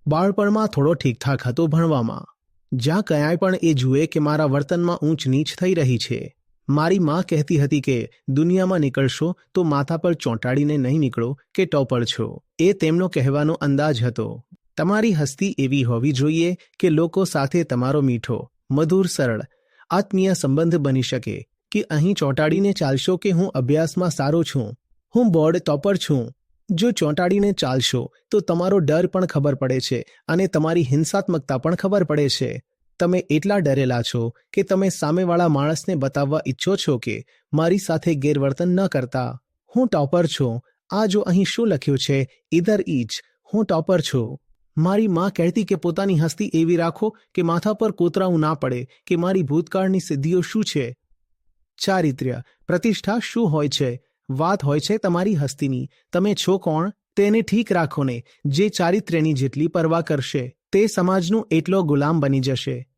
બાળપણમાં થોડો ઠીકઠાક હતો ભણવામાં. જ્યાં ક્યાંય પણ એ જુએ કે મારા વર્તનમાં ઊંચ નીચ થઈ રહી છે. મારી માં કહેતી હતી કે દુનિયામાં નીકળશો તો માથા પર ચોંટાડીને નહીં નીકળો કે ટોપર છો. એ તેમનો કહેવાનો અંદાજ હતો. તમારી હસ્તી એવી હોવી જોઈએ કે લોકો સાથે તમારો મીઠો, મધુર, સરળ, આત્મીય સંબંધ બની શકે કે અહીં ચોંટાડીને ચાલશો કે હું અભ્યાસમાં સારો છું, હું બોર્ડ ટોપર છું. જો ચોંટાડીને ચાલશો તો તમારો ડર પણ ખબર પડે છે અને તમારી હિંસાત્મકતા પણ ખબર પડે છે. તમે એટલા ડરેલા છો કે તમે સામેવાળા માણસને બતાવવા ઈચ્છો છો કે મારી સાથે ગેરવર્તન ન કરતા. હું ટોપર છું. આ જો અહીં શું લખ્યું છે, ઇધર ઇચ, હું ટોપર છું. મારી માં કહેતી કે પોતાની હસ્તી એવી રાખો કે માથા પર કોતરાવું ના પડે કે મારી ભૂતકાળની સિદ્ધિઓ શું છે. ચારિત્ર્ય, પ્રતિષ્ઠા શું હોય છે? વાત હોય છે તમારી હસ્તીની. તમે છો કોણ તેને ઠીક રાખો ને. જે ચારિત્ર્યની જેટલી પરવા કરશે તે સમાજનું એટલો ગુલામ બની જશે.